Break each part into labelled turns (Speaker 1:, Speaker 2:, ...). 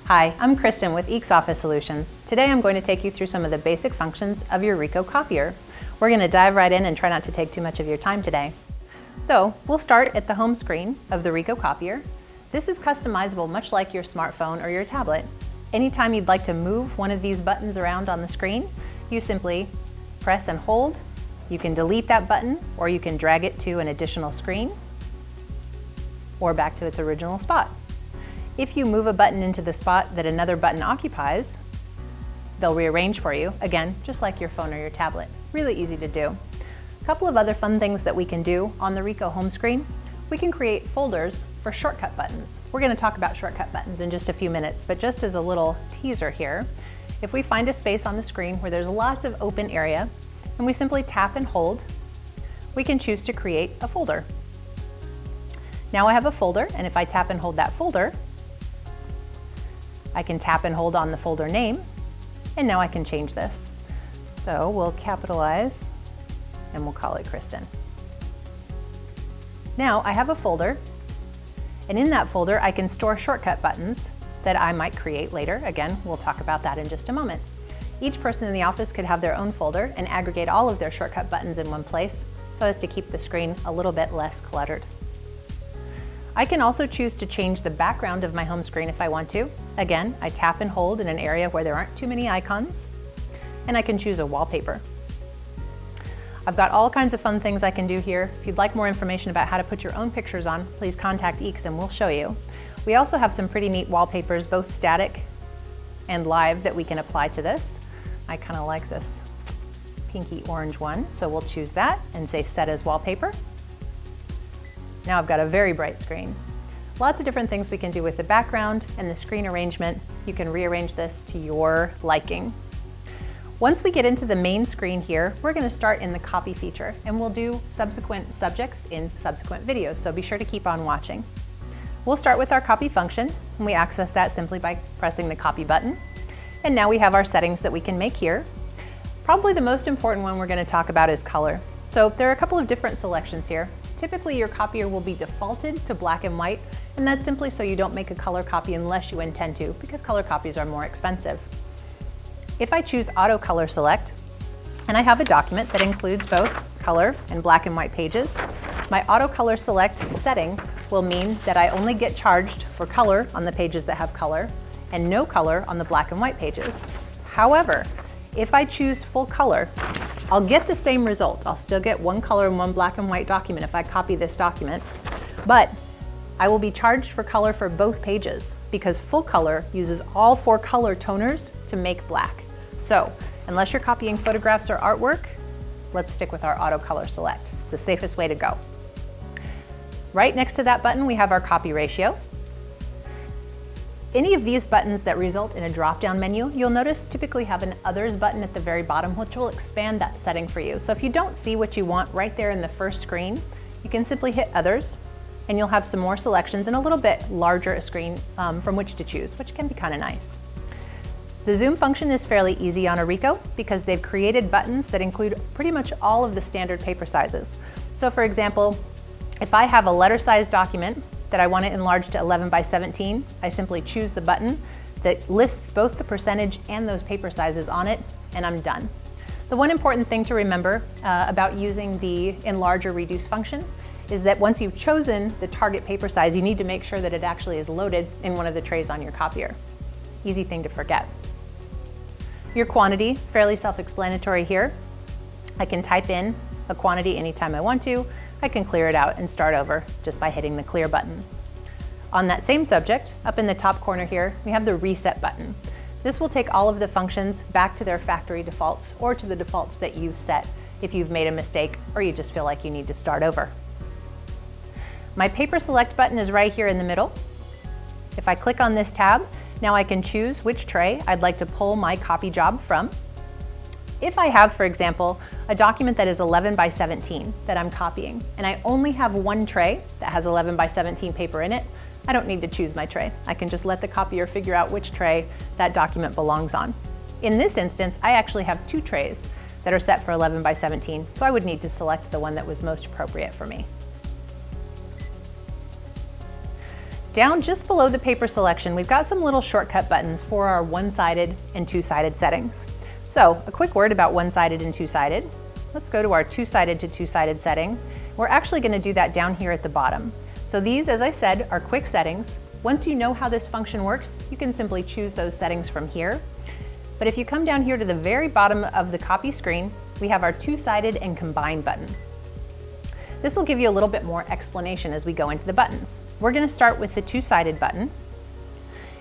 Speaker 1: Hi, I'm Kristen with Eeks Office Solutions. Today I'm going to take you through some of the basic functions of your Ricoh copier. We're going to dive right in and try not to take too much of your time today. So we'll start at the home screen of the Ricoh copier. This is customizable much like your smartphone or your tablet. Anytime you'd like to move one of these buttons around on the screen, you simply press and hold. You can delete that button, or you can drag it to an additional screen or back to its original spot. If you move a button into the spot that another button occupies, they'll rearrange for you, again, just like your phone or your tablet. Really easy to do. A couple of other fun things that we can do on the Ricoh home screen. We can create folders for shortcut buttons. We're going to talk about shortcut buttons in just a few minutes, but just as a little teaser here, if we find a space on the screen where there's lots of open area, and we simply tap and hold, we can choose to create a folder. Now I have a folder, and if I tap and hold that folder, I can tap and hold on the folder name, and now I can change this. So we'll capitalize, and we'll call it Kristen. Now I have a folder, and in that folder I can store shortcut buttons that I might create later. Again, we'll talk about that in just a moment. Each person in the office could have their own folder and aggregate all of their shortcut buttons in one place so as to keep the screen a little bit less cluttered. I can also choose to change the background of my home screen if I want to. Again, I tap and hold in an area where there aren't too many icons, and I can choose a wallpaper. I've got all kinds of fun things I can do here. If you'd like more information about how to put your own pictures on, please contact Eeks and we'll show you. We also have some pretty neat wallpapers, both static and live, that we can apply to this. I kind of like this pinky orange one, so we'll choose that and say set as wallpaper. Now I've got a very bright screen. Lots of different things we can do with the background and the screen arrangement. You can rearrange this to your liking. Once we get into the main screen here, we're going to start in the copy feature, and we'll do subsequent subjects in subsequent videos, so be sure to keep on watching. We'll start with our copy function, and we access that simply by pressing the copy button. And now we have our settings that we can make here. Probably the most important one we're going to talk about is color. So there are a couple of different selections here. Typically your copier will be defaulted to black and white, and that's simply so you don't make a color copy unless you intend to, because color copies are more expensive. If I choose Auto Color Select, and I have a document that includes both color and black and white pages, my Auto Color Select setting will mean that I only get charged for color on the pages that have color, and no color on the black and white pages. However, if I choose full color, I'll get the same result. I'll still get one color and one black and white document if I copy this document, but I will be charged for color for both pages because full color uses all 4 color toners to make black. So unless you're copying photographs or artwork, let's stick with our Auto Color Select. It's the safest way to go. Right next to that button, we have our copy ratio. Any of these buttons that result in a drop-down menu, you'll notice typically have an Others button at the very bottom, which will expand that setting for you. So if you don't see what you want right there in the first screen, you can simply hit Others, and you'll have some more selections and a little bit larger a screen from which to choose, which can be kind of nice. The zoom function is fairly easy on a Ricoh because they've created buttons that include pretty much all of the standard paper sizes. So for example, if I have a letter-sized document that I want it enlarged to 11 by 17, I simply choose the button that lists both the percentage and those paper sizes on it, and I'm done. The one important thing to remember about using the enlarge or reduce function is that once you've chosen the target paper size, you need to make sure that it actually is loaded in one of the trays on your copier. Easy thing to forget. Your quantity, fairly self-explanatory here. I can type in a quantity anytime I want to. I can clear it out and start over just by hitting the clear button. On that same subject, up in the top corner here, we have the reset button. This will take all of the functions back to their factory defaults or to the defaults that you've set if you've made a mistake or you just feel like you need to start over. My paper select button is right here in the middle. If I click on this tab, now I can choose which tray I'd like to pull my copy job from. If I have, for example, a document that is 11 by 17 that I'm copying, and I only have one tray that has 11 by 17 paper in it, I don't need to choose my tray. I can just let the copier figure out which tray that document belongs on. In this instance, I actually have 2 trays that are set for 11 by 17, so I would need to select the one that was most appropriate for me. Down just below the paper selection, we've got some little shortcut buttons for our one-sided and two-sided settings. So a quick word about one-sided and two-sided. Let's go to our two-sided to two-sided setting. We're actually going to do that down here at the bottom. So these, as I said, are quick settings. Once you know how this function works, you can simply choose those settings from here. But if you come down here to the very bottom of the copy screen, we have our two-sided and combine button. This will give you a little bit more explanation as we go into the buttons. We're going to start with the two-sided button.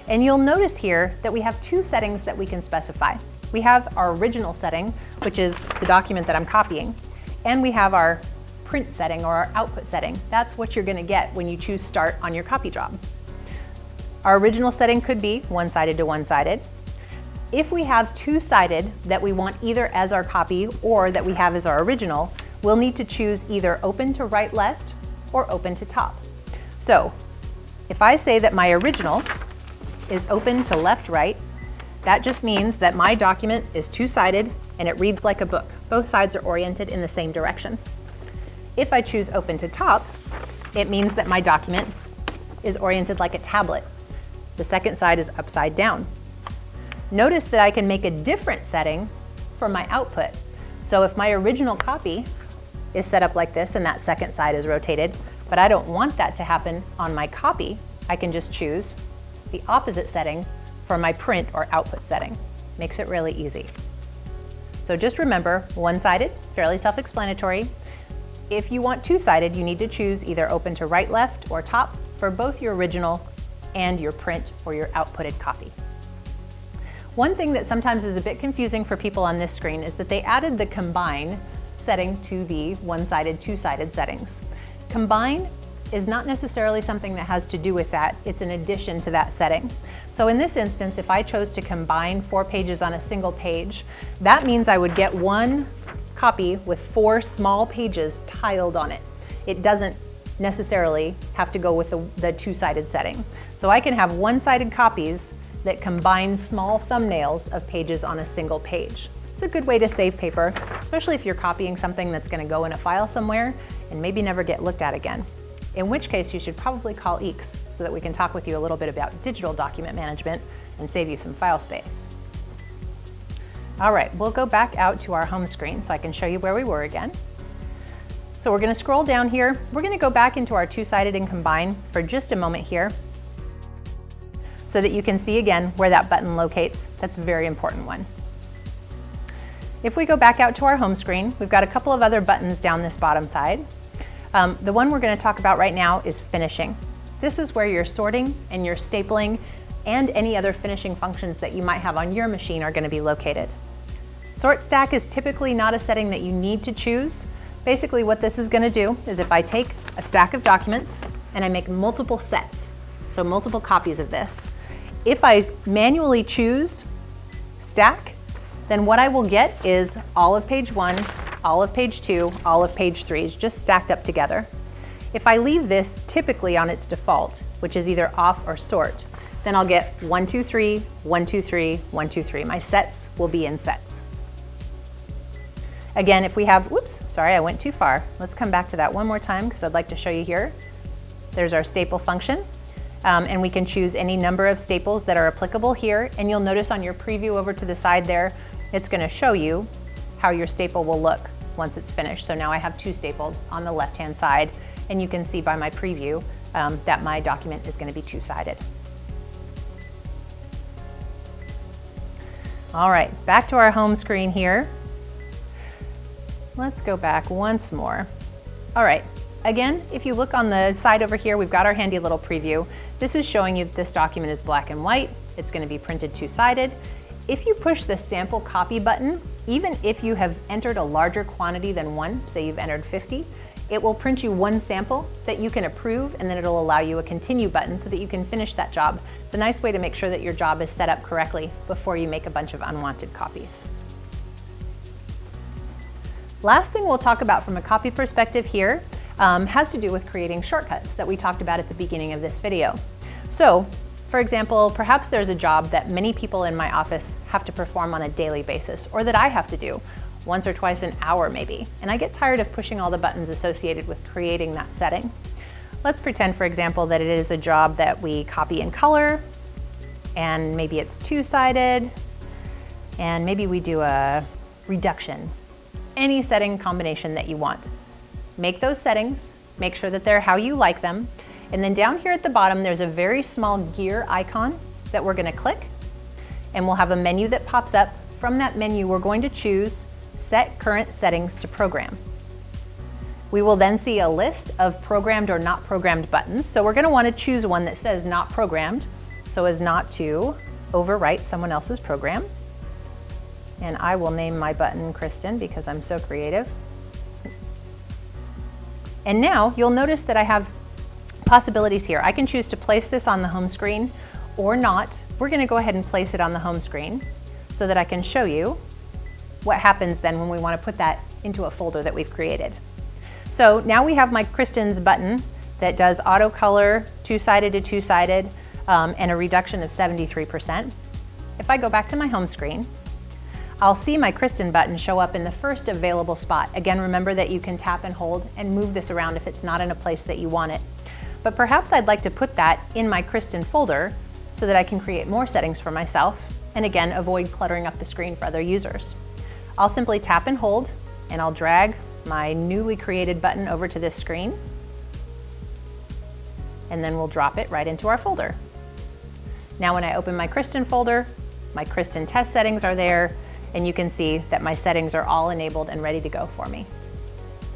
Speaker 1: And you'll notice here that we have two settings that we can specify. We have our original setting, which is the document that I'm copying, and we have our print setting or our output setting. That's what you're going to get when you choose Start on your copy job. Our original setting could be one-sided to one-sided. If we have two-sided that we want either as our copy or that we have as our original, we'll need to choose either open to right-left or open to top. So if I say that my original is open to left-right, that just means that my document is two-sided and it reads like a book. Both sides are oriented in the same direction. If I choose open to top, it means that my document is oriented like a tablet. The second side is upside down. Notice that I can make a different setting for my output. So if my original copy is set up like this and that second side is rotated, but I don't want that to happen on my copy, I can just choose the opposite setting for my print or output setting. Makes it really easy. So just remember, one-sided, fairly self-explanatory. If you want two-sided, you need to choose either open to right, left, or top for both your original and your print or your outputted copy. One thing that sometimes is a bit confusing for people on this screen is that they added the combine setting to the one-sided, two-sided settings. Combine is not necessarily something that has to do with that. It's an addition to that setting. So in this instance, if I chose to combine 4 pages on a single page, that means I would get one copy with 4 small pages tiled on it. It doesn't necessarily have to go with the two-sided setting. So I can have one-sided copies that combine small thumbnails of pages on a single page. It's a good way to save paper, especially if you're copying something that's going to go in a file somewhere and maybe never get looked at again. In which case you should probably call EECS so that we can talk with you a little bit about digital document management and save you some file space. All right, we'll go back out to our home screen so I can show you where we were again. So we're going to scroll down here. We're going to go back into our two-sided and combine for just a moment here so that you can see again where that button locates. That's a very important one. If we go back out to our home screen, we've got a couple of other buttons down this bottom side. The one we're going to talk about right now is finishing. This is where your sorting and your stapling and any other finishing functions that you might have on your machine are going to be located. Sort stack is typically not a setting that you need to choose. Basically what this is going to do is if I take a stack of documents and I make multiple sets, so multiple copies of this, if I manually choose stack, then what I will get is all of page 1, all of page 2, all of page 3 is just stacked up together. If I leave this typically on its default, which is either off or sort, then I'll get 1, 2, 3, 1, 2, 3, 1, 2, 3. My sets will be in sets. Again, if we have, whoops, sorry, I went too far. Let's come back to that one more time because I'd like to show you here. There's our staple function. And we can choose any number of staples that are applicable here. And you'll notice on your preview over to the side there, it's going to show you how your staple will look once it's finished. So now I have 2 staples on the left-hand side, and you can see by my preview that my document is going to be two-sided. All right, back to our home screen here. Let's go back once more. All right. Again, if you look on the side over here, we've got our handy little preview. This is showing you that this document is black and white. It's going to be printed two-sided. If you push the sample copy button, even if you have entered a larger quantity than 1, say you've entered 50, it will print you 1 sample that you can approve, and then it'll allow you a continue button so that you can finish that job. It's a nice way to make sure that your job is set up correctly before you make a bunch of unwanted copies. Last thing we'll talk about from a copy perspective here has to do with creating shortcuts that we talked about at the beginning of this video. So, for example, perhaps there's a job that many people in my office have to perform on a daily basis, or that I have to do once or twice an hour maybe, and I get tired of pushing all the buttons associated with creating that setting. Let's pretend, for example, that it is a job that we copy in color, and maybe it's two-sided, and maybe we do a reduction. Any setting combination that you want. Make those settings, make sure that they're how you like them, and then down here at the bottom there's a very small gear icon that we're going to click, and we'll have a menu that pops up. From that menu we're going to choose Set Current Settings to Program. We will then see a list of programmed or not programmed buttons, so we're going to want to choose one that says not programmed, so as not to overwrite someone else's program. And I will name my button Kristen because I'm so creative. And now you'll notice that I have possibilities here. I can choose to place this on the home screen or not. We're going to go ahead and place it on the home screen so that I can show you what happens then when we want to put that into a folder that we've created. So now we have my Kristen's button that does auto color, two-sided to two-sided, and a reduction of 73%. If I go back to my home screen, I'll see my Kristen button show up in the first available spot. Again, remember that you can tap and hold and move this around if it's not in a place that you want it. But perhaps I'd like to put that in my Kristen folder so that I can create more settings for myself and again, avoid cluttering up the screen for other users. I'll simply tap and hold and I'll drag my newly created button over to this screen, and then we'll drop it right into our folder. Now when I open my Kristen folder, my Kristen test settings are there, and you can see that my settings are all enabled and ready to go for me.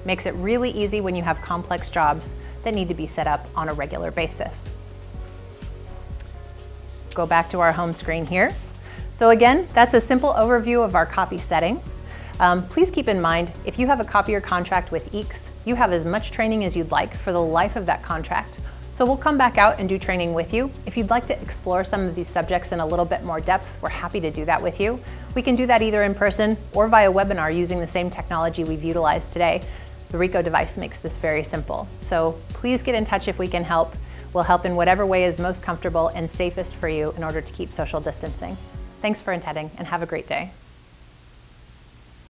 Speaker 1: Makes it really easy when you have complex jobs that need to be set up on a regular basis. Go back to our home screen here. So again, that's a simple overview of our copy setting. Please keep in mind, if you have a copier contract with EECS, you have as much training as you'd like for the life of that contract. So we'll come back out and do training with you. If you'd like to explore some of these subjects in a little bit more depth, we're happy to do that with you. We can do that either in person or via webinar using the same technology we've utilized today. The Ricoh device makes this very simple. So please get in touch if we can help. We'll help in whatever way is most comfortable and safest for you in order to keep social distancing. Thanks for attending and have a great day.